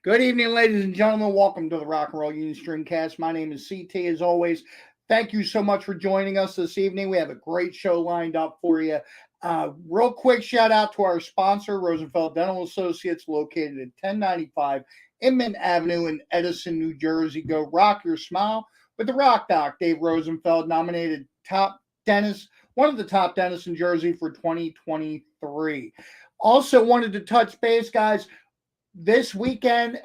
Good evening, ladies and gentlemen. Welcome to the Rock and Roll Union Streamcast. My name is CT. As always, thank you so much for joining us this evening. We have a great show lined up for you. Real quick shout out to our sponsor, Rosenfeld Dental Associates, located at 1095 Inman Avenue in Edison, New Jersey. Go rock your smile with the Rock Doc. Dave Rosenfeld, nominated top dentist, one of the top dentists in Jersey for 2023. Also wanted to touch base, guys. This weekend,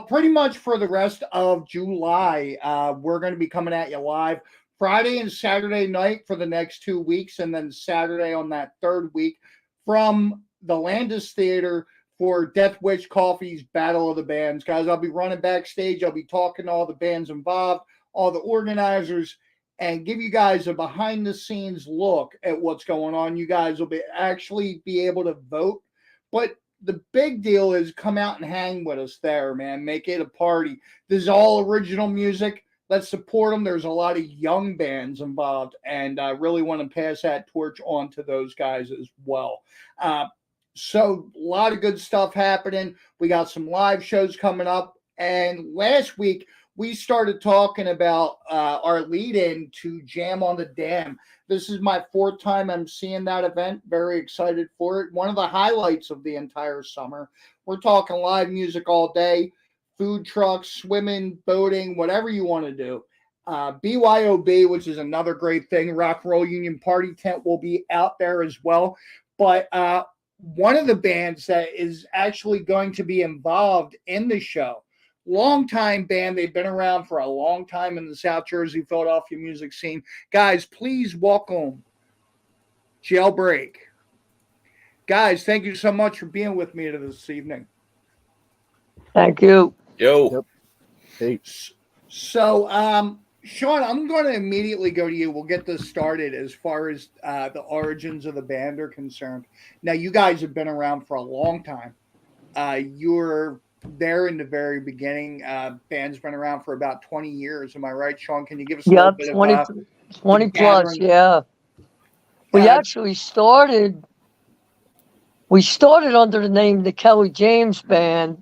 pretty much for the rest of July, we're going to be coming at you live Friday and Saturday night for the next 2 weeks, and then Saturday on that third week from the Landis Theater for Death Wish Coffee's Battle of the Bands. Guys, I'll be running backstage. I'll be talking to all the bands involved, all the organizers, and give you guys a behind-the-scenes look at what's going on. You guys will actually be able to vote, but the big deal is come out and hang with us there, man. Make it a party. This is all original music. Let's support them. There's a lot of young bands involved, and I really want to pass that torch on to those guys as well. So a lot of good stuff happening. We got some live shows coming up. And last week, we started talking about our lead-in to Jam on the Dam. This is my fourth time I'm seeing that event. Very excited for it. One of the highlights of the entire summer. We're talking live music all day, food trucks, swimming, boating, whatever you want to do. BYOB, which is another great thing. Rock and Roll Union Party Tent will be out there as well. But one of the bands that is actually going to be involved in the show, long-time band. They've been around for a long time in the South Jersey, Philadelphia music scene. Guys, please welcome Jailbreak. Guys, thank you so much for being with me this evening. Thank you. Yo. Yep. Hey. So, Sean, I'm going to immediately go to you. We'll get this started as far as the origins of the band are concerned. Now, you guys have been around for a long time. You're there in the very beginning. Band's been around for about 20 years. Am I right, Sean? Can you give us a little bit 20, of 20 plus, yeah. We actually started under the name the Kelly James Band.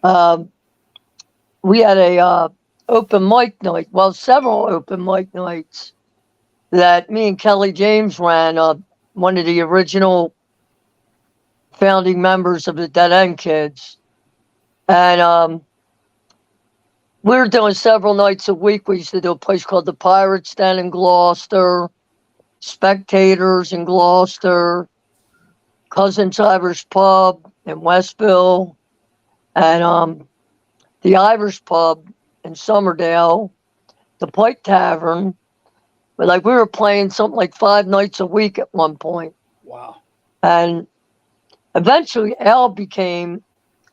We had a open mic night, several open mic nights that me and Kelly James ran, one of the original founding members of the Dead End Kids. And we were doing several nights a week. We used to do a place called the Pirates Den in Gloucester, Spectators in Gloucester, Cousins Irish Pub in Westville, and the Irish Pub in Somerdale, the Pike Tavern. But we were playing something like 5 nights a week at one point. Wow. And eventually Al became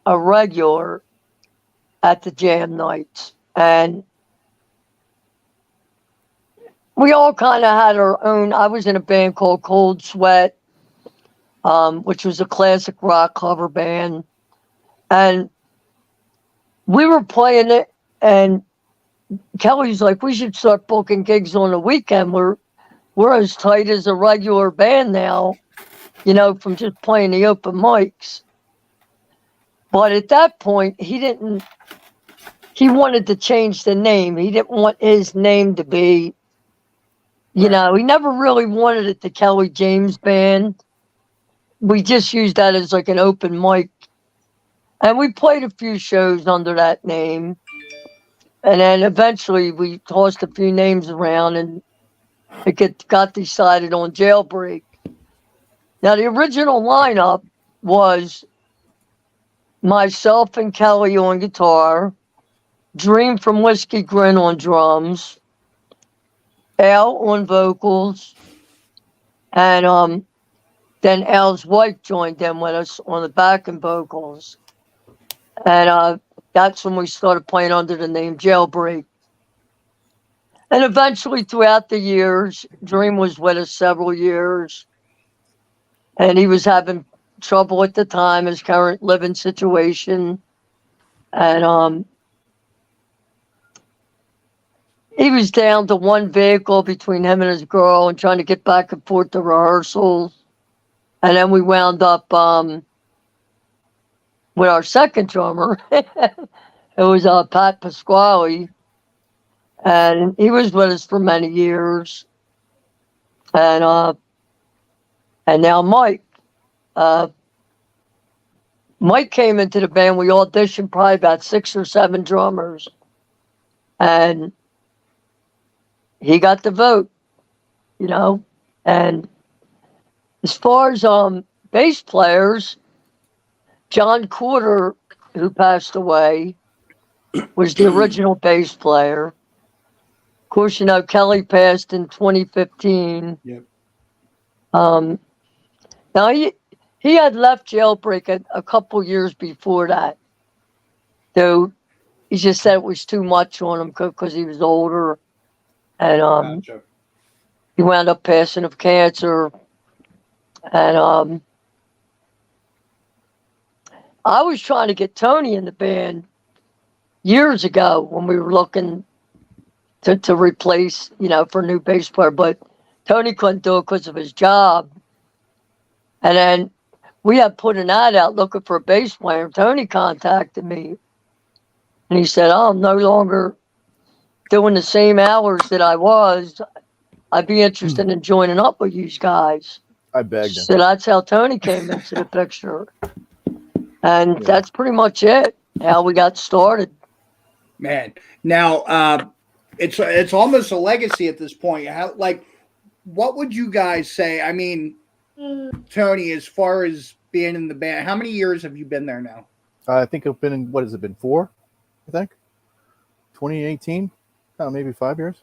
a regular at the jam nights, and we all kind of had our own. I was in a band called Cold Sweat, which was a classic rock cover band, and we were playing it, and Kelly's like, we should start booking gigs on the weekend. We're as tight as a regular band now, from just playing the open mics. But at that point, he wanted to change the name. He didn't want his name to be, he never really wanted it the Kelly James Band. We just used that as an open mic. And we played a few shows under that name. And then eventually we tossed a few names around and it got decided on Jailbreak. Now, the original lineup was myself and Kelly on guitar, Dream from Whiskey Grin on drums, Al on vocals, and then Al's wife joined in with us on the backing vocals. And that's when we started playing under the name Jailbreak. And eventually throughout the years, Dream was with us several years, and he was having trouble at the time, his current living situation, and he was down to one vehicle between him and his girl and trying to get back and forth to rehearsals. And then we wound up with our second drummer. It was Pat Pasquale, and he was with us for many years. And now Mike. Mike came into the band. We auditioned probably about 6 or 7 drummers, and he got the vote, you know. And as far as bass players, John Quarter, who passed away, was the original bass player. Of course, you know, Kelly passed in 2015. Yep. Now he had left Jailbreak a couple years before that, though he just said it was too much on him because he was older, and Gotcha. he wound up passing of cancer. And I was trying to get Tony in the band years ago when we were looking to replace, you know, for a new bass player, but Tony couldn't do it because of his job. And then we had put an ad out looking for a bass player. Tony contacted me, and he said, "Oh, I'm no longer doing the same hours that I was. I'd be interested in joining up with you guys." I begged him. So that's how Tony came into the picture. And that's pretty much it, how we got started. Man, now it's almost a legacy at this point. How, like, what would you guys say? I mean, Tony, as far as being in the band, how many years have you been there now? I think I've been in, what has it been, 4? I think 2018, maybe 5 years.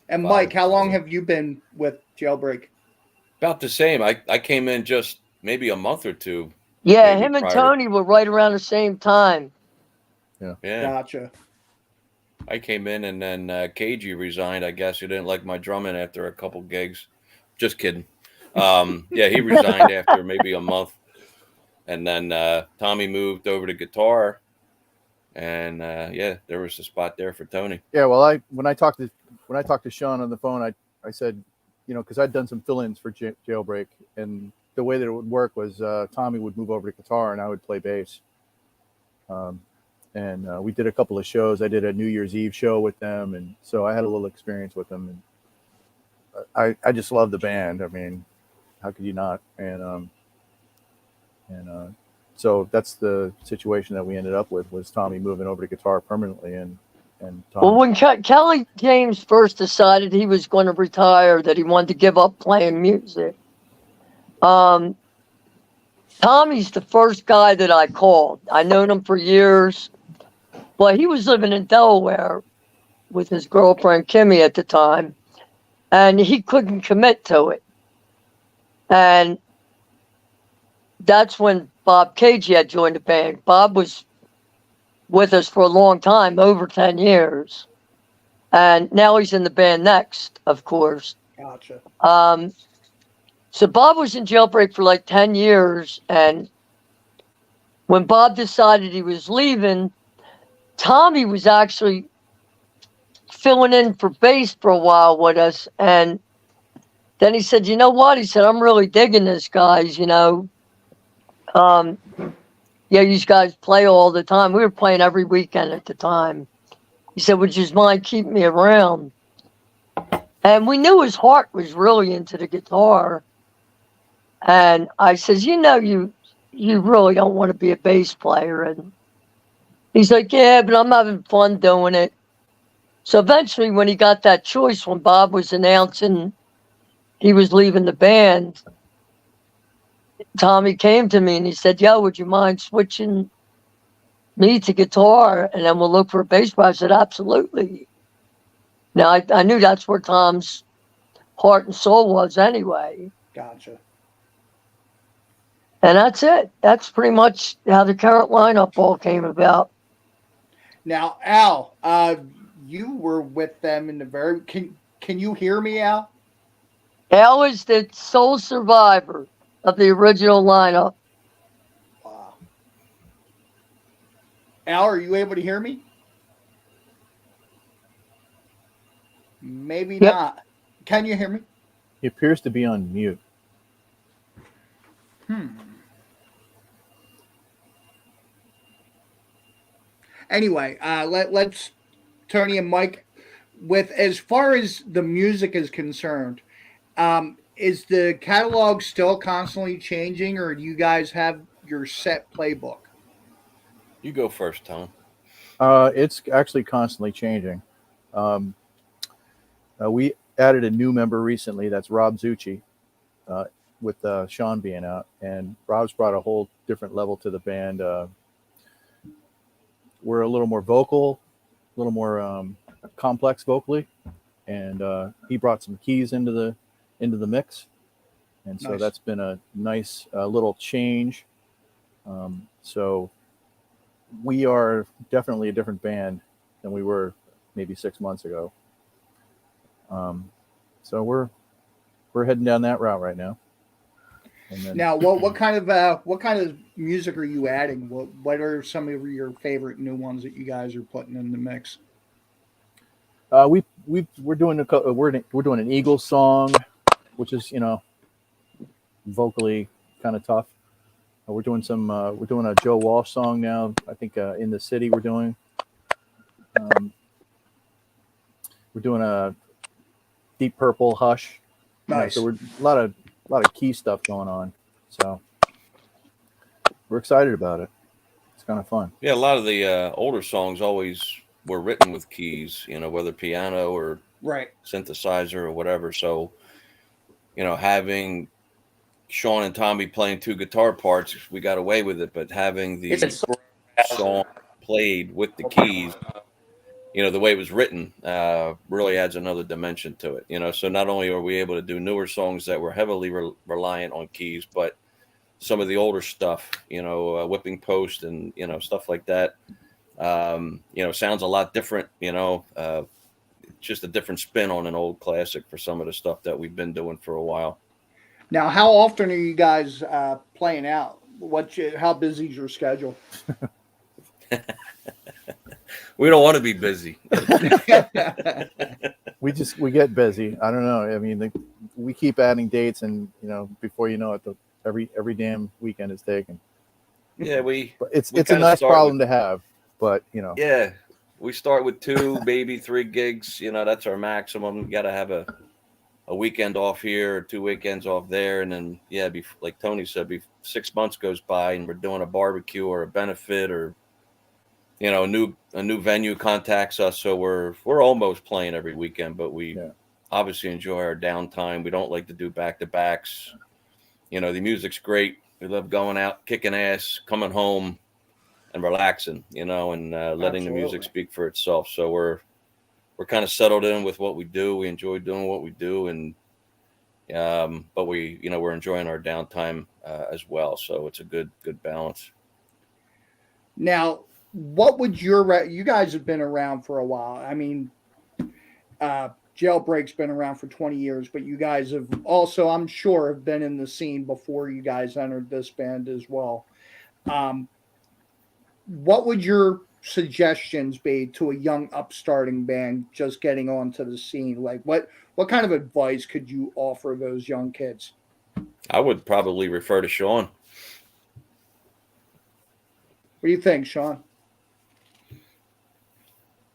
And Mike, how long have you been with Jailbreak? About the same. I came in just maybe a month or two. Yeah, him and Tony were right around the same time. Yeah. Gotcha. I came in, and then KG resigned. I guess he didn't like my drumming after a couple gigs. Just kidding. Yeah, he resigned after maybe a month, and then Tommy moved over to guitar, and yeah, there was a spot there for Tony. Yeah, well, when I talked to Sean on the phone, I said, you know, because I'd done some fill-ins for Jailbreak, and the way that it would work was Tommy would move over to guitar and I would play bass. And we did a couple of shows. I did a New Year's Eve show with them, and so I had a little experience with them. And I just love the band. I mean, how could you not? And so that's the situation that we ended up with, was Tommy moving over to guitar permanently. And Tommy. Well, when Kelly James first decided he was going to retire, that he wanted to give up playing music, Tommy's the first guy that I called. I've known him for years, but he was living in Delaware with his girlfriend Kimmy at the time, and he couldn't commit to it. And that's when Bob KG had joined the band. Bob was with us for a long time, over 10 years. And now he's in the band next, of course. Gotcha. So Bob was in Jailbreak for like 10 years. And when Bob decided he was leaving, Tommy was actually filling in for bass for a while with us. And then he said, "You know what?" He said, "I'm really digging this, guys, you know. Yeah, you guys play all the time." We were playing every weekend at the time. He said, "Would you mind keeping me around?" And we knew his heart was really into the guitar. And I says, "You know, you really don't want to be a bass player." And he's like, "Yeah, but I'm having fun doing it." So eventually, when he got that choice, when Bob was announcing he was leaving the band, Tommy came to me and he said, "Yo, would you mind switching me to guitar, and then we'll look for a bass player?" I said, "Absolutely." Now, I knew that's where Tom's heart and soul was anyway. Gotcha. And that's it. That's pretty much how the current lineup all came about. Now, Al, you were with them in the very... Can you hear me, Al? Al is the sole survivor of the original lineup. Wow. Al, are you able to hear me? Maybe not. Can you hear me? He appears to be on mute. Anyway, let's Tony and Mike, with as far as the music is concerned, is the catalog still constantly changing, or do you guys have your set playbook? You go first, Tom. It's actually constantly changing. We added a new member recently. That's Rob Zucci, with Sean being out, and Rob's brought a whole different level to the band. We're a little more vocal, a little more complex vocally, and he brought some keys into the mix, and so Nice. that's been a nice little change. So we are definitely a different band than we were maybe 6 months ago. So we're heading down that route right now. And then, Now, what kind of music are you adding? What are some of your favorite new ones that you guys are putting in the mix? we're doing an Eagles song, which is vocally kind of tough. We're doing a Joe Walsh song now. I think In the City we're doing. We're doing a Deep Purple Hush. Nice. So we're a lot of key stuff going on. So we're excited about it. It's kind of fun. Yeah, a lot of the older songs always were written with keys, whether piano or Right. synthesizer or whatever. So, having Sean and Tommy playing two guitar parts, we got away with it. But having the song played with the keys, the way it was written, really adds another dimension to it. So not only are we able to do newer songs that were heavily reliant on keys, but some of the older stuff, Whipping Post and, stuff like that, sounds a lot different, just a different spin on an old classic for some of the stuff that we've been doing for a while. Now, how often are you guys playing out? How busy is your schedule? We don't want to be busy. We get busy. I don't know. I mean, we keep adding dates, and before you know it, every damn weekend is taken. Yeah, But it's a nice problem to have. But yeah, we start with 2, maybe 3 gigs. That's our maximum. You got to have a weekend off here or 2 weekends off there, and then like Tony said, 6 months goes by and we're doing a barbecue or a benefit, or a new venue contacts us, so we're almost playing every weekend. But we obviously enjoy our downtime. We don't like to do back-to-backs. The music's great. We love going out, kicking ass, coming home, and relaxing. And letting the music speak for itself. So we're kind of settled in with what we do. We enjoy doing what we do, and but we're enjoying our downtime as well. So it's a good balance. Now, what would you guys have been around for a while? I mean, Jailbreak's been around for 20 years, but you guys have also, I'm sure, have been in the scene before you guys entered this band as well. What would your suggestions be to a young upstarting band just getting onto the scene? Like what kind of advice could you offer those young kids? I would probably refer to Sean. What do you think, Sean?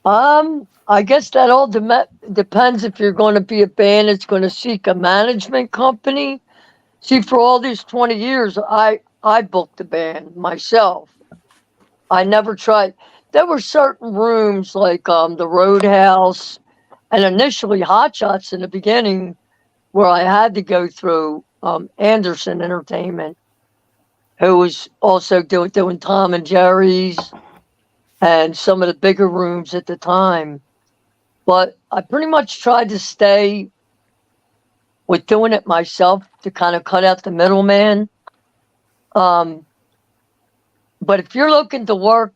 I guess that all depends if you're going to be a band that's going to seek a management company. See, for all these 20 years, I booked the band myself. I never tried. There were certain rooms like the Roadhouse and initially Hot Shots in the beginning where I had to go through Anderson Entertainment, who was also doing Tom and Jerry's and some of the bigger rooms at the time. But I pretty much tried to stay with doing it myself to kind of cut out the middleman. But if you're looking to work,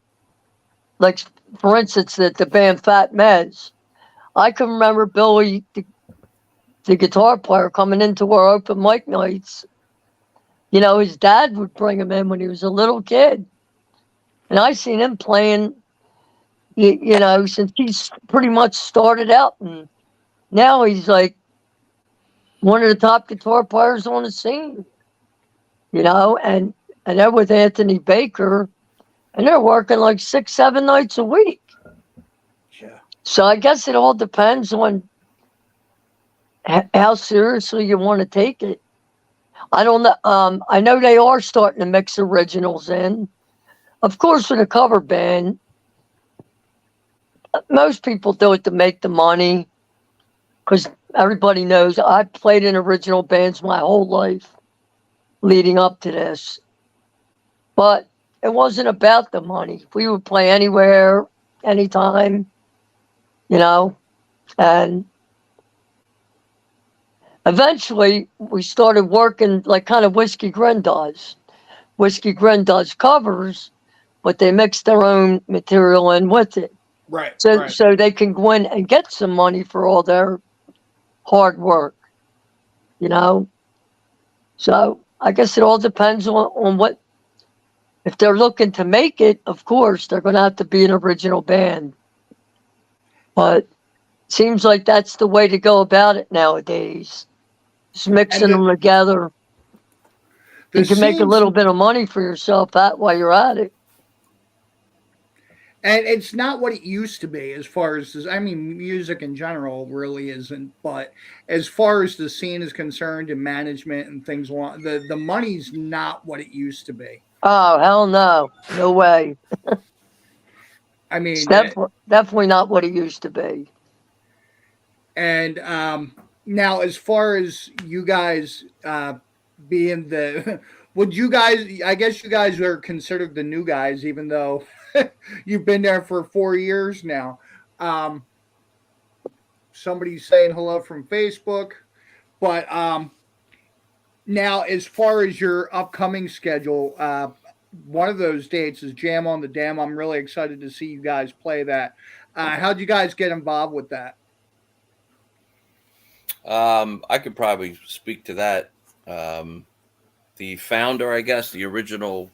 like for instance, the band Fat Mez, I can remember Billy, the guitar player, coming into our open mic nights. His dad would bring him in when he was a little kid. And I seen him playing, since he's pretty much started out. And now he's like one of the top guitar players on the scene, and then with Anthony Baker, and they're working like 6-7 nights a week. Yeah. So I guess it all depends on how seriously you want to take it. I don't know. I know they are starting to mix originals in. Of course, with a cover band, most people do it to make the money, because everybody knows I played in original bands my whole life leading up to this. But it wasn't about the money. We would play anywhere, anytime, and eventually we started working like kind of Whiskey Grin does. Whiskey Grin does covers, but they mix their own material in with it. Right. So they can go in and get some money for all their hard work, So I guess it all depends on what, if they're looking to make it, of course, they're going to have to be an original band. But it seems like that's the way to go about it nowadays. Just mixing them together. You can make a little bit of money for yourself while you're at it. And it's not what it used to be as far as, music in general really isn't. But as far as the scene is concerned and management and things along, the money's not what it used to be. Oh, hell no. No way. It's definitely not what it used to be. And now, as far as you guys being would you guys, I guess you guys are considered the new guys, even though you've been there for 4 years now. Somebody's saying hello from Facebook. But now, as far as your upcoming schedule, one of those dates is Jam on the Dam. I'm really excited to see you guys play that. How'd you guys get involved with that? I could probably speak to that. The founder, I guess, the original,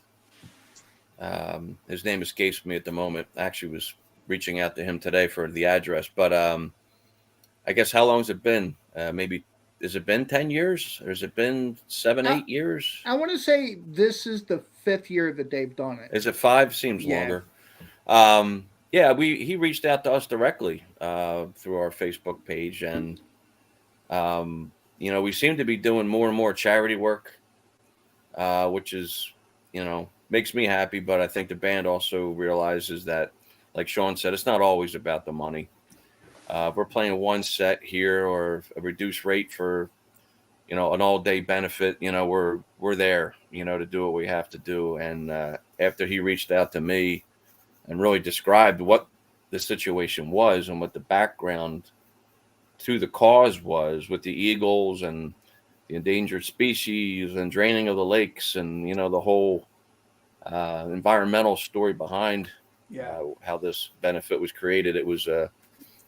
his name escapes me at the moment. Actually was reaching out to him today for the address, but I guess, how long has it been? Maybe, has it been 10 years or has it been 8 years? I want to say this is the 5th year that they've done it. Is it 5? Seems longer. He reached out to us directly through our Facebook page, and we seem to be doing more and more charity work, which is, makes me happy. But I think the band also realizes that, like Sean said, it's not always about the money. We're playing one set here or a reduced rate for, an all-day benefit. We're there, to do what we have to do. And after he reached out to me and really described what the situation was and what the background to the cause was with the eagles and the endangered species and draining of the lakes and, the whole environmental story behind how this benefit was created, it was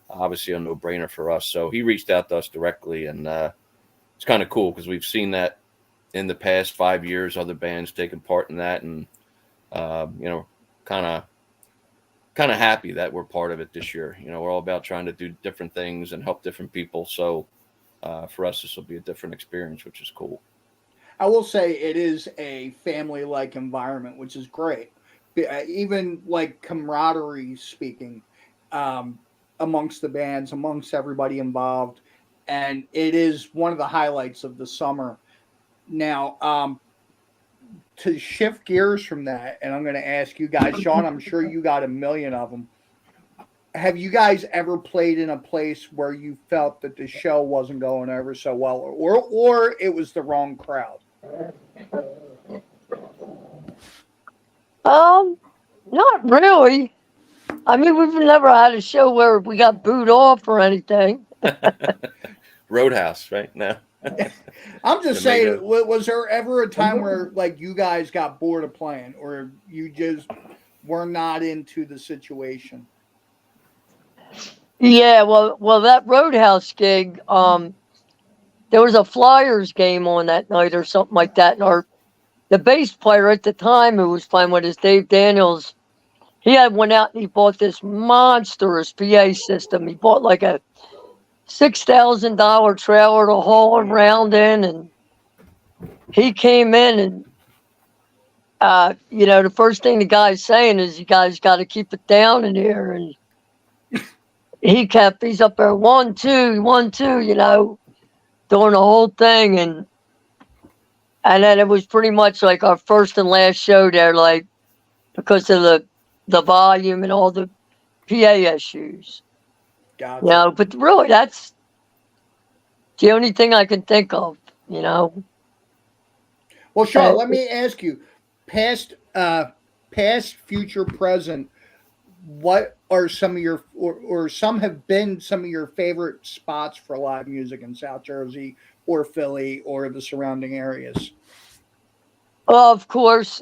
obviously a no-brainer for us. So he reached out to us directly, and it's kind of cool because we've seen that in the past 5 years, other bands taking part in that, and kind of happy that we're part of it this year. We're all about trying to do different things and help different people. So for us, this will be a different experience, which is cool. I will say it is a family-like environment, which is great. Even like camaraderie speaking, amongst the bands, amongst everybody involved. And it is one of the highlights of the summer. Now, to shift gears from that, and I'm going to ask you guys, Sean, I'm sure you got a million of them. Have you guys ever played in a place where you felt that the show wasn't going over so well, or it was the wrong crowd? Not really. We've never had a show where we got booed off or anything. Roadhouse, right? No. I'm just saying, was there ever a time where like you guys got bored of playing, or you just were not into the situation? Yeah, well, that Roadhouse gig, there was a Flyers game on that night or something like that, and the bass player at the time who was playing with us, Dave Daniels, he had went out and he bought this monstrous PA system. He bought like a $6,000 trailer to haul around in, and he came in and The first thing the guy's saying is, you guys got to keep it down in here. And he's up there, 1, 2, 1, 2, doing the whole thing. And then it was pretty much like our first and last show there, like, because of the volume and all the PA issues. Gotcha. But really, that's the only thing I can think of, Well, Sean, let me ask you, past, future, present, what are some of your, or some have been some of your favorite spots for live music in South Jersey or Philly or the surrounding areas? Well, of course,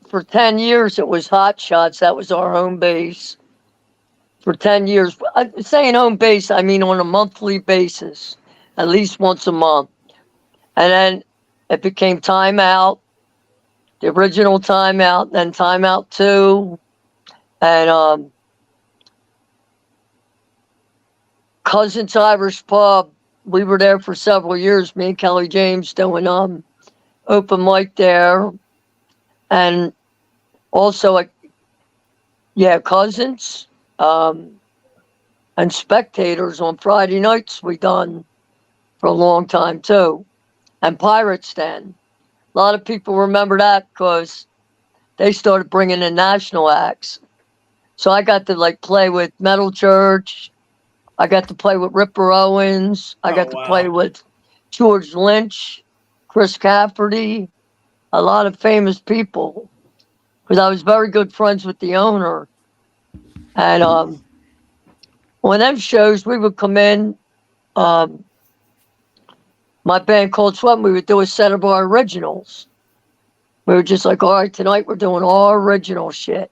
for 10 years, it was Hot Shots. That was our home base. For 10 years, I'm saying home base, I mean on a monthly basis, at least once a month. And then it became Time Out, the original Time Out, then Time Out 2, and Cousin's Irish Pub. We were there for several years, me and Kelly James doing open mic there. And also, Cousins, and Spectators on Friday nights we done for a long time too. And Pirates Den. A lot of people remember that because they started bringing in national acts. So I got to play with Metal Church. I got to play with Ripper Owens. I got to play with George Lynch, Chris Cafferty, a lot of famous people. Because I was very good friends with the owner. And on them shows, we would come in, my band called Sweat, we would do a set of our originals. We were just like, all right, tonight we're doing all original shit.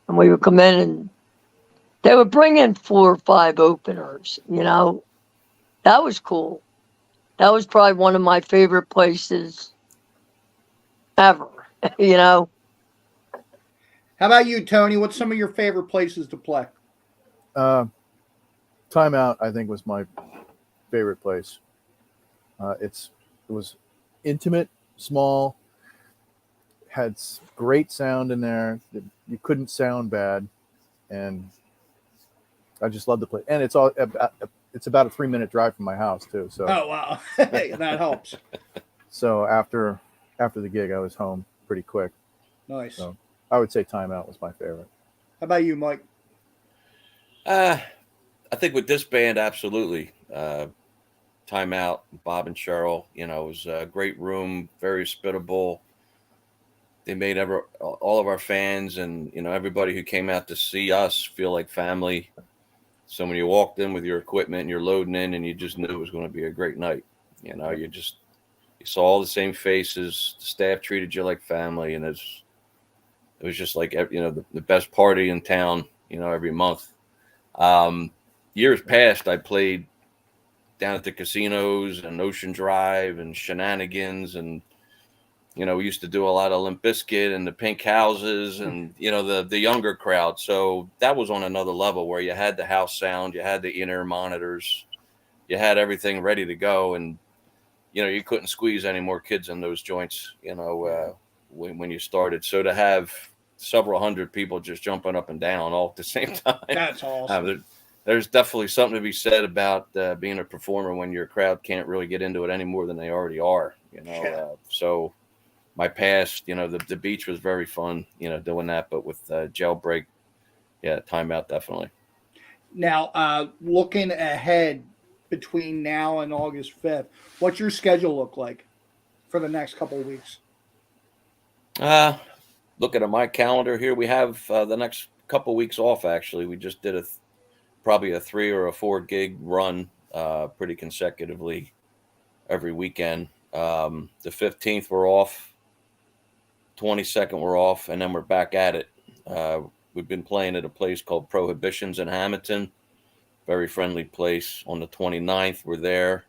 And we would come in and they would bring in 4 or 5 openers, That was cool. That was probably one of my favorite places ever, How about you, Tony? What's some of your favorite places to play? Time Out, I think, was my favorite place. It was intimate, small, had great sound in there. You couldn't sound bad, and I just loved the place. And it's about a 3-minute drive from my house too. So wow, that helps. So after the gig, I was home pretty quick. Nice. So I would say Time Out was my favorite. How about you, Mike? I think with this band, absolutely. Time Out, Bob and Cheryl, it was a great room, very hospitable. They made all of our fans and, everybody who came out to see us feel like family. So when you walked in with your equipment and you're loading in and you just knew it was going to be a great night, you saw all the same faces. The staff treated you like family. And it was just like, the best party in town, every month. Years past, I played down at the casinos and Ocean Drive and Shenanigans, and we used to do a lot of Limp Bizkit and the Pink Houses and the younger crowd. So that was on another level where you had the house sound, you had the in-ear monitors, you had everything ready to go, and you couldn't squeeze any more kids in those joints. When you started. So to have several hundred people just jumping up and down all at the same time. That's awesome. There's definitely something to be said about being a performer when your crowd can't really get into it any more than they already are, so my past, the beach was very fun, doing that, but with Jailbreak, Time Out, definitely. Now, looking ahead between now and August 5th, what's your schedule look like for the next couple of weeks? Looking at my calendar here, we have the next couple of weeks off. Actually, we just did probably a 3 or a 4 gig run, pretty consecutively every weekend. The 15th we're off, 22nd we're off, and then we're back at it. We've been playing at a place called Prohibitions in Hamilton, very friendly place. On the 29th we're there.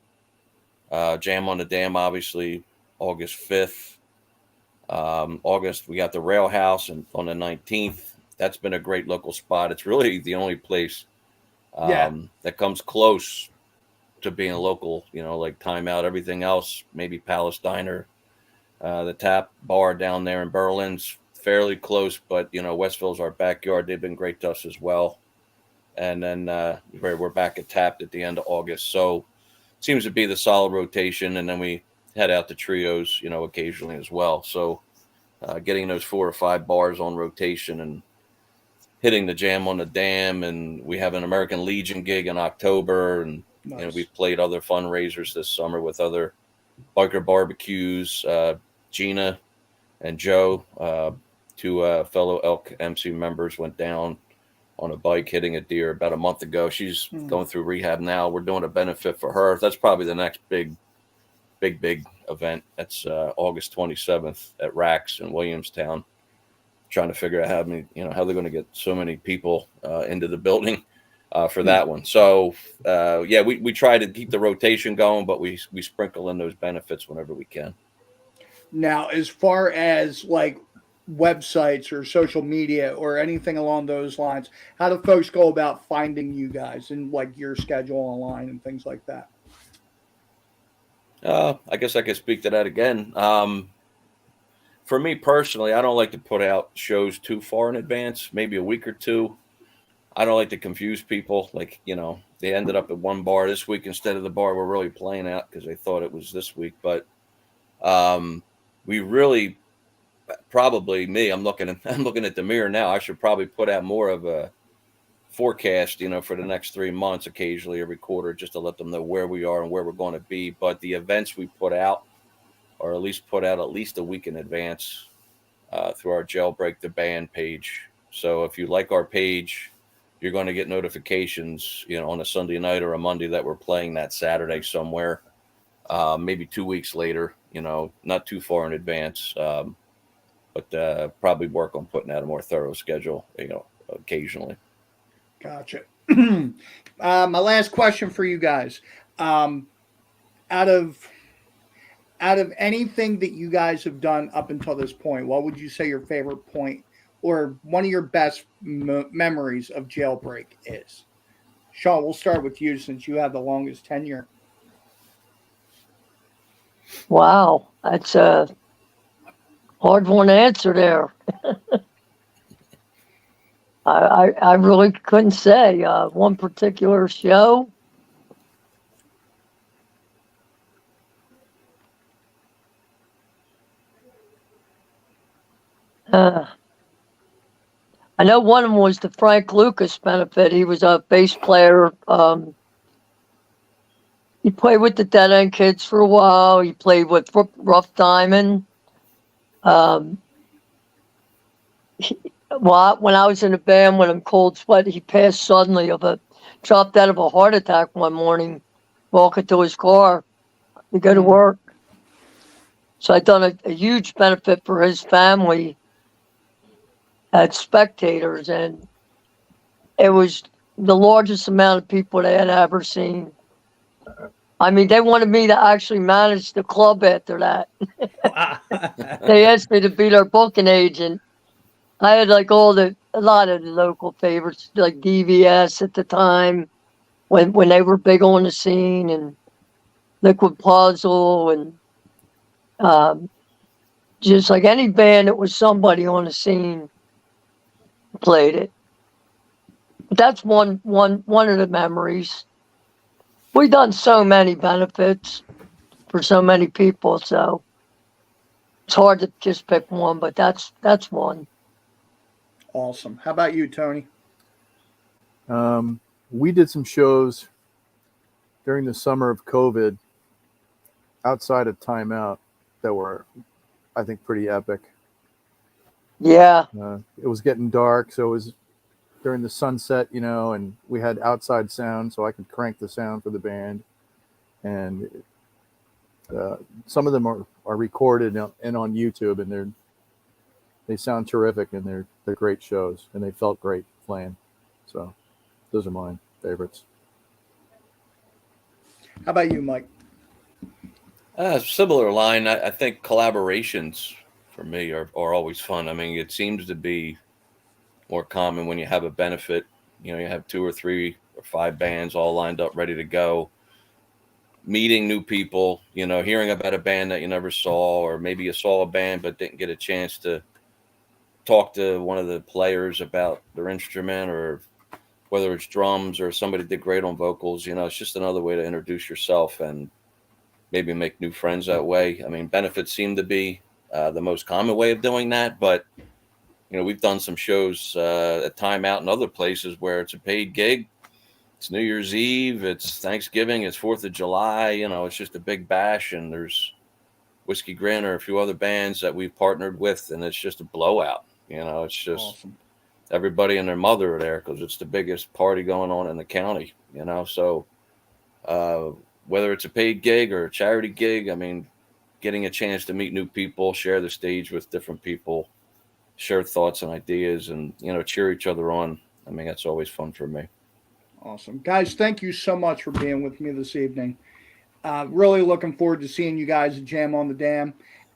Jam on the Dam, obviously, August 5th. August, we got the Rail House on the 19th. That's been a great local spot. It's really the only place that comes close to being local, like Time Out. Everything else, maybe Palace Diner, The Tap Bar down there in Berlin's fairly close, but Westville's our backyard. They've been great to us as well. And then we're back at Tapped at the end of August. So it seems to be the solid rotation. And then we head out to trios, occasionally as well. So getting those 4 or 5 bars on rotation and hitting the Jam on the Dam. And we have an American Legion gig in October. And Nice. we've played other fundraisers this summer with other biker barbecues. Gina and Joe, 2 fellow Elk MC members, went down on a bike hitting a deer about a month ago. She's going through rehab now. We're doing a benefit for her. That's probably the next big event. That's August 27th at Rax in Williamstown. Trying to figure out how they're going to get so many people into the building for that one. So we try to keep the rotation going, but we sprinkle in those benefits whenever we can. Now, as far as like websites or social media or anything along those lines, how do folks go about finding you guys and like your schedule online and things like that? I guess I could speak to that again. For me personally, I don't like to put out shows too far in advance, maybe a week or two. I don't like to confuse people. Like, they ended up at one bar this week instead of the bar we're really playing at because they thought it was this week. But we really, probably me, I'm looking at the mirror now. I should probably put out more of a forecast, for the next 3 months, occasionally every quarter, just to let them know where we are and where we're going to be. But the events we put out, or at least put out at least a week in advance through our Jailbreak the Band page. So if you like our page, you're going to get notifications, on a Sunday night or a Monday that we're playing that Saturday somewhere, maybe 2 weeks later, not too far in advance. But probably work on putting out a more thorough schedule, occasionally. Gotcha. My last question for you guys. Out of anything that you guys have done up until this point, what would you say your favorite point or one of your best memories of Jailbreak is? Sean, we'll start with you since you have the longest tenure. Wow, that's a hard one to answer there. I really couldn't say one particular show. I know one of them was the Frank Lucas benefit. He was a bass player. He played with the Dead End Kids for a while. He played with Rough Diamond. When I was in a band with him, Cold Sweat, he passed suddenly dropped out of a heart attack one morning, walking to his car to go to work. So I'd done a huge benefit for his family at Spectators, and it was the largest amount of people they had ever seen. I mean, they wanted me to actually manage the club after that. They asked me to be their booking agent. I had like a lot of the local favorites, like DVS at the time, when they were big on the scene, and Liquid Puzzle, and just like any band that was somebody on the scene played it. But that's one of the memories. We've done so many benefits for so many people, so it's hard to just pick one, but that's one. Awesome. How about you, Tony? We did some shows during the summer of COVID outside of Timeout that were, I think, pretty epic. Yeah. It was getting dark, so it was during the sunset, and we had outside sound, so I could crank the sound for the band. And some of them are recorded and on YouTube, and they sound terrific, and they're great shows, and they felt great playing. So those are my favorites. How about you, Mike? Similar line. I think collaborations for me are always fun. I mean, it seems to be more common when you have a benefit. You have 2 or 3 or 5 bands all lined up, ready to go. meeting new people, hearing about a band that you never saw, or maybe you saw a band but didn't get a chance to talk to one of the players about their instrument, or whether it's drums or somebody did great on vocals. It's just another way to introduce yourself and maybe make new friends that way. I mean, benefits seem to be the most common way of doing that, but we've done some shows at Time Out and other places where it's a paid gig. It's New Year's Eve, it's Thanksgiving, it's 4th of July, it's just a big bash, and there's Whiskey Grin or a few other bands that we've partnered with, and it's just a blowout. It's just Awesome. Everybody and their mother are there because it's the biggest party going on in the county, so whether it's a paid gig or a charity gig, I mean, getting a chance to meet new people, share the stage with different people, share thoughts and ideas, and cheer each other on. I mean, that's always fun for me. Awesome. Guys, thank you so much for being with me this evening. Really looking forward to seeing you guys at Jam on the Dam,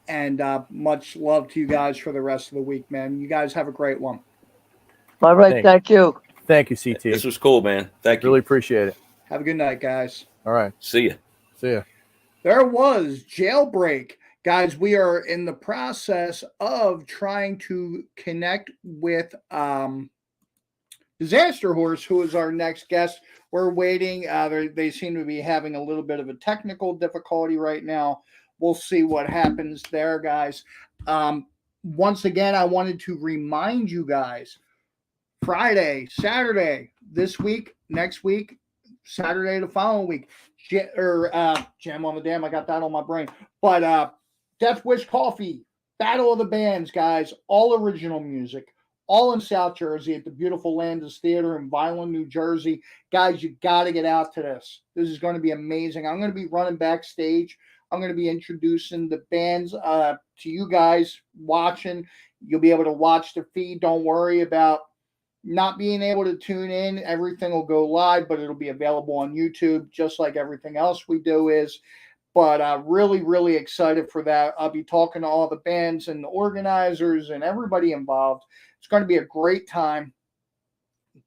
and much love to you guys for the rest of the week, man. You guys have a great one. All right, thank you. Thank you, CT. This was cool, man. Thank you. Really appreciate it. Have a good night, guys. All right. See ya. See ya. There was Jailbreak. Guys, we are in the process of trying to connect with Dizaster Horse, who is our next guest. We're waiting. They seem to be having a little bit of a technical difficulty right now. We'll see what happens there, guys. Once again, I wanted to remind you guys, Friday, Saturday, this week, next week, Saturday the following week, Jam on the Dam. I got that on my brain. But Death Wish Coffee, Battle of the Bands, guys, all original music. All in South Jersey at the beautiful Landis Theater in Vineland, New Jersey. Guys, you got to get out to this. This is going to be amazing. I'm going to be running backstage. I'm going to be introducing the bands to you guys watching. You'll be able to watch the feed. Don't worry about not being able to tune in. Everything will go live, but it'll be available on YouTube, just like everything else we do is. But really, really excited for that. I'll be talking to all the bands and the organizers and everybody involved. It's going to be a great time.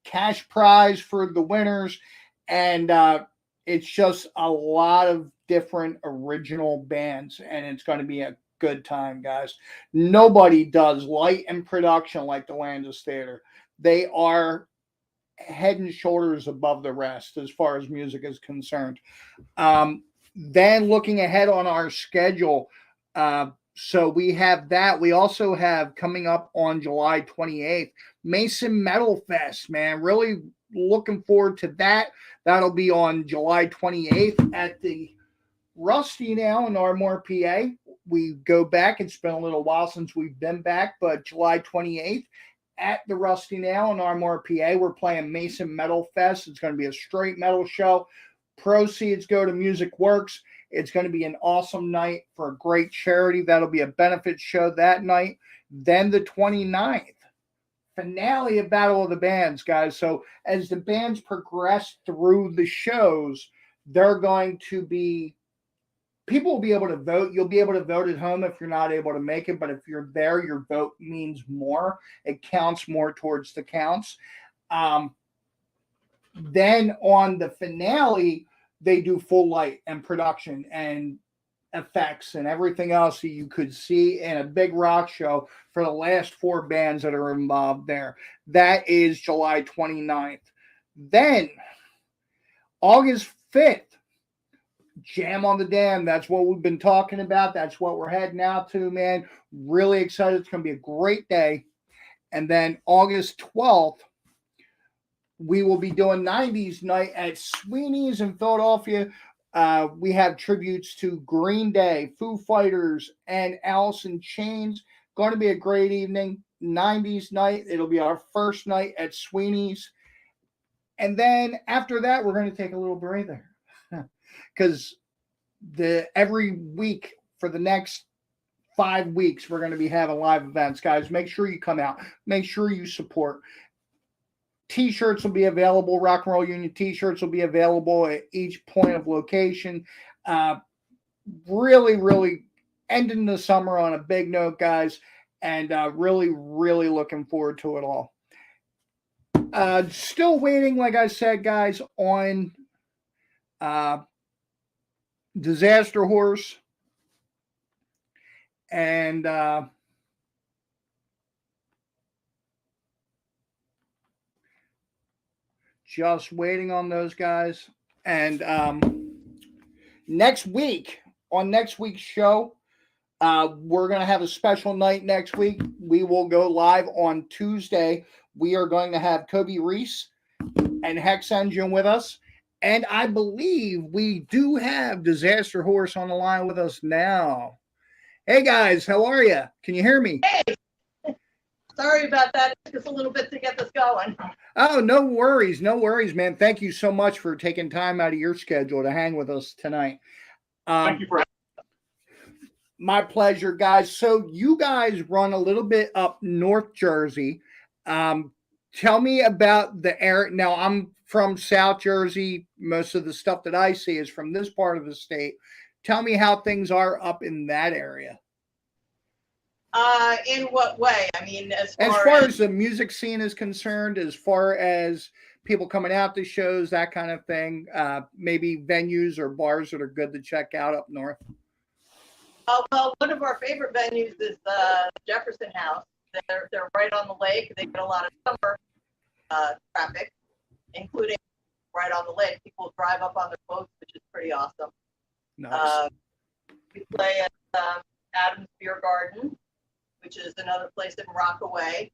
Cash prize for the winners. And it's just a lot of different original bands. And it's going to be a good time, guys. Nobody does light and production like the Landis Theater. They are head and shoulders above the rest as far as music is concerned. Then looking ahead on our schedule, so we have that. We also have coming up on July 28th, Mason Metal Fest, man. Really looking forward to that. That'll be on July 28th at the Rusty now in Ardmore, PA. We go back. It's been a little while since we've been back, but July 28th at the Rusty now in Ardmore, PA. We're playing Mason Metal Fest. It's going to be a straight metal show. Proceeds go to Music Works. It's going to be an awesome night for a great charity. That'll be a benefit show that night. Then the 29th, finale of Battle of the Bands, guys. So as the bands progress through the shows, they're going to be, people will be able to vote. You'll be able to vote at home if you're not able to make it, but if you're there, your vote means more. It counts more towards the counts. Then on the finale, they do full light and production and effects and everything else that you could see in a big rock show for the last 4 bands that are involved there. That is July 29th. Then August 5th, Jam on the Dam. That's what we've been talking about. That's what we're heading out to, man. Really excited. It's going to be a great day. And then August 12th, we will be doing 90s night at Sweeney's in Philadelphia. We have tributes to Green Day, Foo Fighters, and Alice in Chains. Going to be a great evening. 90s night. It'll be our first night at Sweeney's. And then after that, we're going to take a little breather. Because every week for the next 5 weeks, we're going to be having live events. Guys, make sure you come out. Make sure you support. T-shirts will be available. Rock and Roll Union T-shirts will be available at each point of location. Really, really ending the summer on a big note, guys, and really, really looking forward to it all. Still waiting, like I said, guys, on Disaster Horse, and just waiting on those guys. And next week, on next week's show, we're going to have a special night next week. We will go live on Tuesday. We are going to have Kobe Reese and Hex Engine with us. And I believe we do have Disaster Horse on the line with us now. Hey, guys, how are you? Can you hear me? Hey, sorry about that. It took us a little bit to get this going. Oh, no worries. No worries, man. Thank you so much for taking time out of your schedule to hang with us tonight. Thank you for my pleasure, guys. So you guys run a little bit up North Jersey. Tell me about the area. Now, I'm from South Jersey. Most of the stuff that I see is from this part of the state. Tell me how things are up in that area. In what way? I mean, as far as the music scene is concerned, as far as people coming out to shows, that kind of thing, maybe venues or bars that are good to check out up north. Well, one of our favorite venues is Jefferson House. They're right on the lake. They get a lot of summer traffic, including right on the lake. People drive up on their boats, which is pretty awesome. Nice. We play at Adams Beer Garden, which is another place in Rockaway.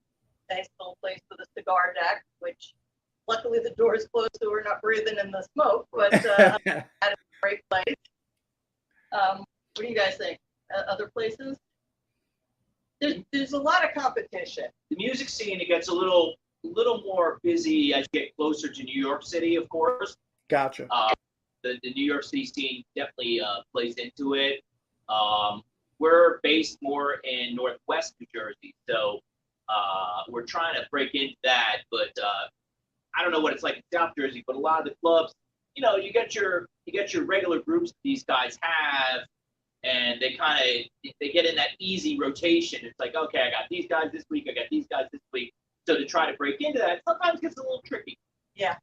Nice little place with a cigar deck, which luckily the door is closed so we're not breathing in the smoke, but that is a great place. What do you guys think? Other places? There's a lot of competition. the music scene. It gets a little more busy as you get closer to New York City, of course. Gotcha. The New York City scene definitely plays into it. We're based more in Northwest New Jersey, so we're trying to break into that. But I don't know what it's like in South Jersey, but a lot of the clubs, you know, you get your regular groups these guys have, and they get in that easy rotation. It's like, okay, I got these guys this week, I got these guys this week. So to try to break into that sometimes gets a little tricky. Yeah.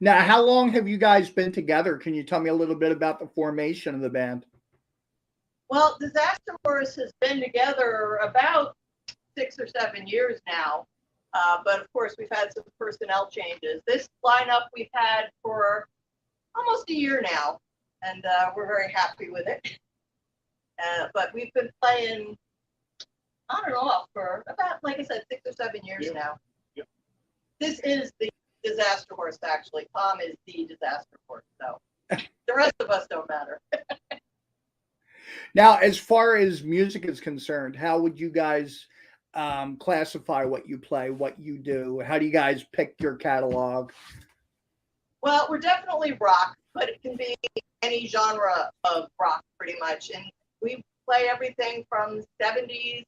Now, how long have you guys been together? Can you tell me a little bit about the formation of the band? Well, Dizaster Horse has been together about 6 or 7 years now. But of course, we've had some personnel changes. This lineup we've had for almost a year now, and we're very happy with it. But we've been playing on and off for about, like I said, 6 or 7 years now. Yep. This is the Dizaster Horse, actually. Tom is the Dizaster Horse, so the rest of us don't matter. Now, as far as music is concerned, how would you guys classify what you play, what you do? How do you guys pick your catalog? Well, we're definitely rock, but it can be any genre of rock pretty much. And we play everything from 70s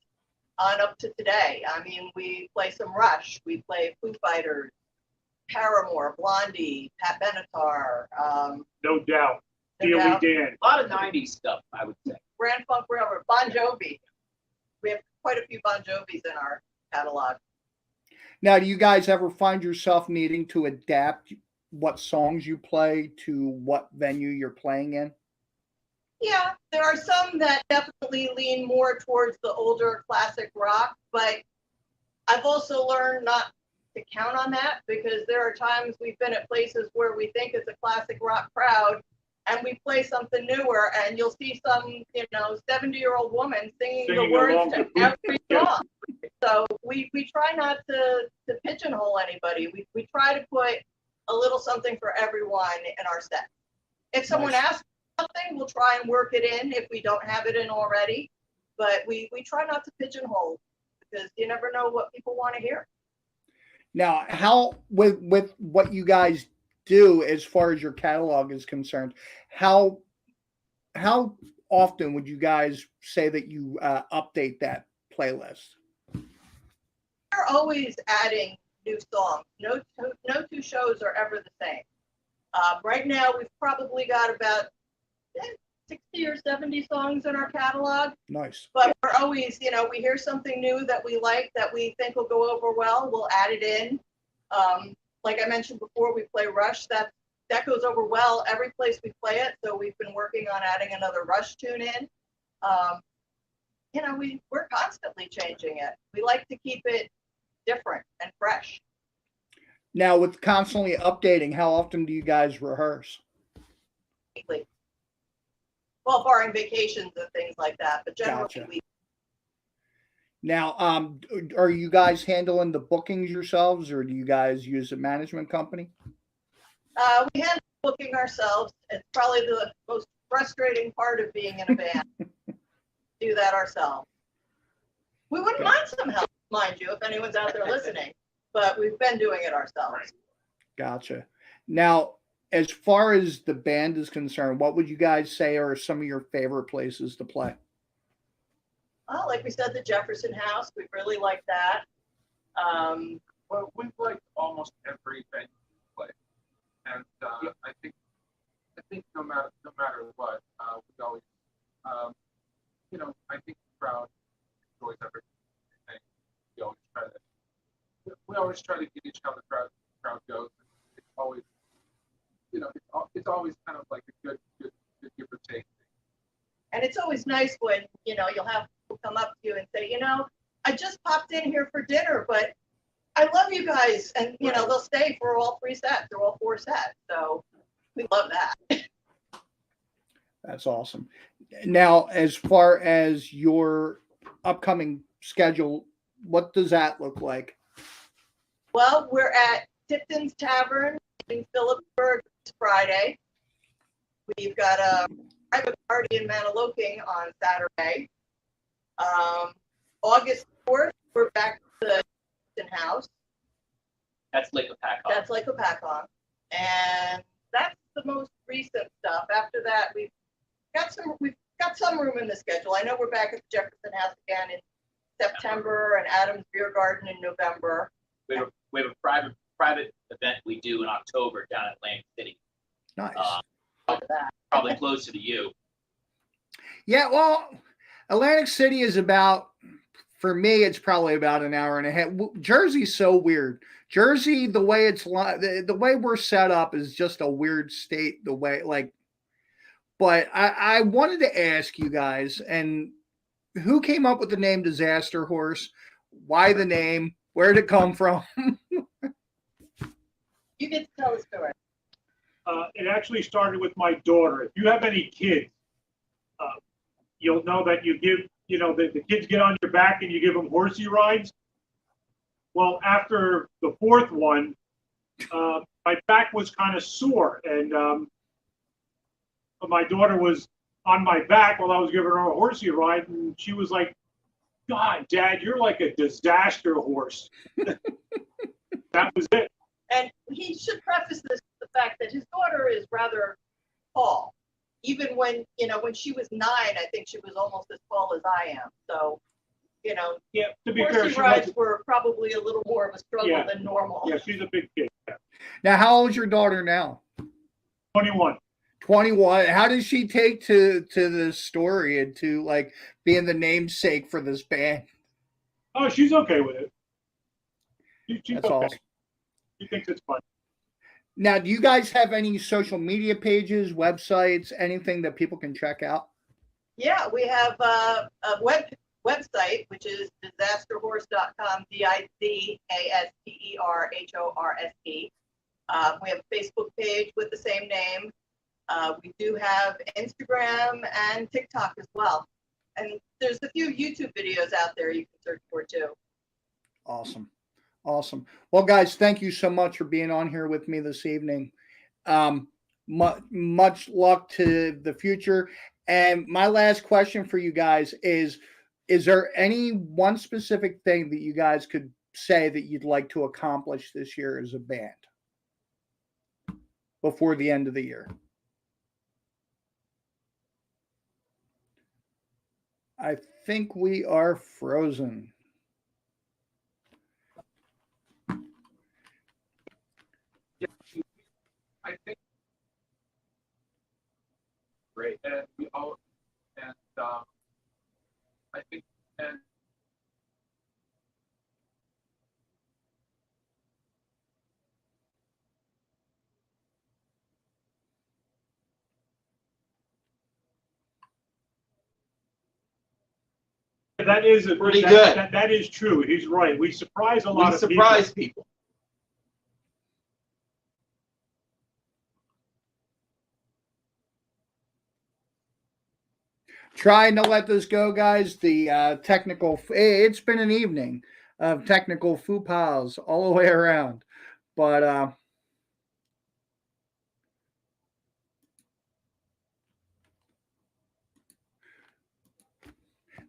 on up to today. I mean, we play some Rush, we play Foo Fighters, Paramore, Blondie, Pat Benatar. No doubt. No doubt. Dan. A lot of 90s stuff, I would say. Grand Funk Railroad, Bon Jovi. We have quite a few Bon Jovis in our catalog. Now, do you guys ever find yourself needing to adapt what songs you play to what venue you're playing in? Yeah, there are some that definitely lean more towards the older classic rock, but I've also learned not to count on that, because there are times we've been at places where we think it's a classic rock crowd and we play something newer, and you'll see some, 70-year-old woman singing the words to every song. So we try not to pigeonhole anybody. We try to put a little something for everyone in our set. If someone asks something, we'll try and work it in if we don't have it in already. But we try not to pigeonhole, because you never know what people want to hear. Now, how with what you guys do as far as your catalog is concerned, how often would you guys say that you update that playlist? We're always adding new songs. No two shows are ever the same. Right now, we've probably got about 60 or 70 songs in our catalog. Nice. But we're always, we hear something new that we like, that we think will go over well, we'll add it in. Like I mentioned before, we play Rush. That's that goes over well every place we play it. So we've been working on adding another Rush tune in. We're constantly changing it. We like to keep it different and fresh. Now, with constantly updating, how often do you guys rehearse? Weekly. Well, barring vacations and things like that, but generally Gotcha. we. Now, are you guys handling the bookings yourselves, or do you guys use a management company? We handle booking ourselves. It's probably the most frustrating part of being in a band. Do that ourselves. We wouldn't mind some help, mind you, if anyone's out there listening, but we've been doing it ourselves. Gotcha. Now, as far as the band is concerned, what would you guys say are some of your favorite places to play? Well, like we said, the Jefferson House, we really like that. Well, we've liked almost every venue we play, and I think no matter what, we always, I think the crowd enjoys everything. We always try to gauge how the crowd goes. It's always, it's always kind of like a good give or take thing. And it's always nice when, you'll have people come up to you and say, I just popped in here for dinner, but I love you guys. And, they'll stay for all 3 sets or all 4 sets. So we love that. That's awesome. Now, as far as your upcoming schedule, what does that look like? Well, we're at Tipton's Tavern in Phillipsburg this Friday. We've got a private party in Maniloking on Saturday. August 4th, we're back to the Tipton House. That's Lake Opakon. That's Lake Opakon. And that's the most recent stuff. After that, we've got some room in the schedule. I know we're back at the Jefferson House again in September and Adams Beer Garden in November. We have a private event we do in October down at Atlantic City. Nice. Probably closer to you. Yeah, well, Atlantic City is for me, it's probably about an hour and a half. Jersey's so weird. Jersey, the way the way we're set up is just a weird state. But I wanted to ask you guys, and who came up with the name Dizaster Horse? Why the name? Where did it come from? You get to tell the story. It actually started with my daughter. If you have any kids, you'll know that you give, the kids get on your back and you give them horsey rides. Well, after the 4th one, my back was kind of sore, and my daughter was on my back while I was giving her a horsey ride, and she was like, "God, Dad, you're like a disaster horse." That was it. And he should preface this with the fact that his daughter is rather tall. Even when she was 9, I think she was almost as tall as I am. So, Yeah, to be fair, horsey she rides was, were probably a little more of a struggle than normal. yeah, she's a big kid. Yeah. Now, how old is your daughter now? 21. 21. How does she take to this story and to being the namesake for this band? Oh, she's okay with it. She's That's okay. awesome. She thinks it's fun. Now, do you guys have any social media pages, websites, anything that people can check out? Yeah, we have a website, which is dizasterhorse.com, Dizasterhorse. We have a Facebook page with the same name. We do have Instagram and TikTok as well. And there's a few YouTube videos out there you can search for too. Awesome. Well, guys, thank you so much for being on here with me this evening. Much luck to the future. And my last question for you guys is there any one specific thing that you guys could say that you'd like to accomplish this year as a band before the end of the year? I think we are frozen. I think great, and I think, and That is Pretty good. That is true. He's right. We surprise a lot We of surprise people. Trying to let this go, guys. The technical, it's been an evening of technical faux pas all the way around. But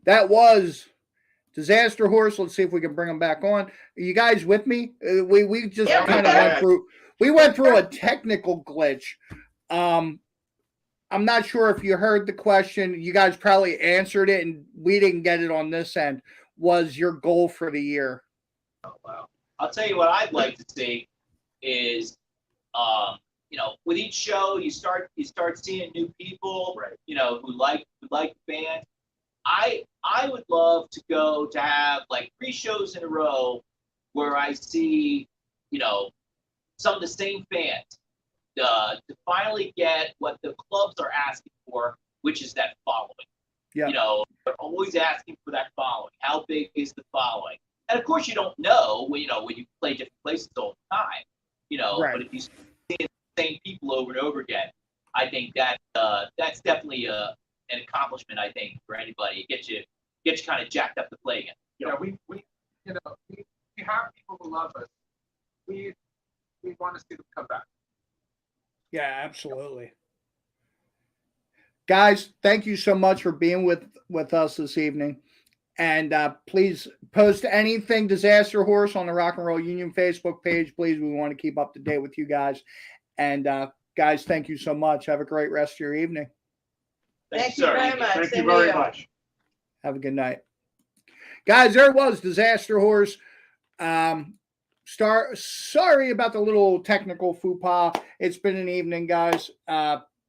that was Dizaster Horse. Let's see if we can bring them back on. Are you guys with me? We just Yeah, kind of went through a technical glitch. I'm not sure if you heard the question. You guys probably answered it, and we didn't get it on this end. Was your goal for the year? Oh, wow. I'll tell you what I'd like to see is, with each show you start seeing new people, Right. Who like the band. I would love to go to have like 3 shows in a row where I see, some of the same fans. To finally get what the clubs are asking for, which is that following. Yeah. They're always asking for that following. How big is the following? And of course, you don't know when you play different places all the time. Right. But if you see the same people over and over again, I think that that's definitely an accomplishment. I think for anybody, it gets you kind of jacked up to play again. Yeah, we have people who love us. We want to see them come back. Yeah, absolutely. Guys, thank you so much for being with us this evening. And please post anything Dizaster Horse on the Rock and Roll Union Facebook page. Please, we want to keep up to date with you guys. And guys, thank you so much. Have a great rest of your evening. Thank you very much. Thank you Same to very you. much. Have a good night. Guys, there was Dizaster Horse. Sorry about the little technical faux pas. It's been an evening, guys.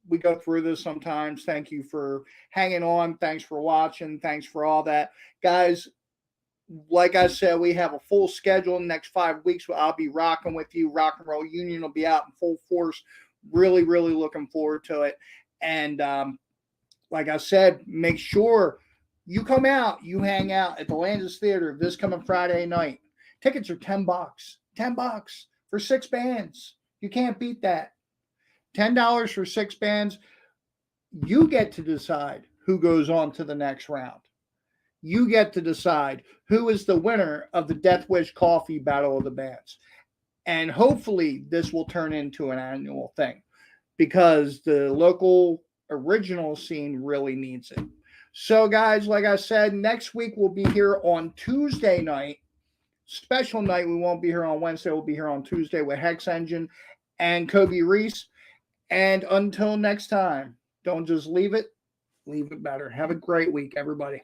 We go through this sometimes. Thank you for hanging on. Thanks for watching. Thanks for all that. Guys, like I said, we have a full schedule in the next 5 weeks. I'll be rocking with you. Rock and Roll Union will be out in full force. Really, really looking forward to it. And like I said, make sure you come out, you hang out at the Landis Theater this coming Friday night. Tickets are $10. $10 for 6 bands. You can't beat that. $10 for 6 bands. You get to decide who goes on to the next round. You get to decide who is the winner of the Death Wish Coffee Battle of the Bands. And hopefully this will turn into an annual thing because the local original scene really needs it. So guys, like I said, next week we'll be here on Tuesday night. Special night. We won't be here on Wednesday. We'll be here on Tuesday with Hex Engine and Kobe Reese. And until next time, don't just leave it better. Have a great week, everybody.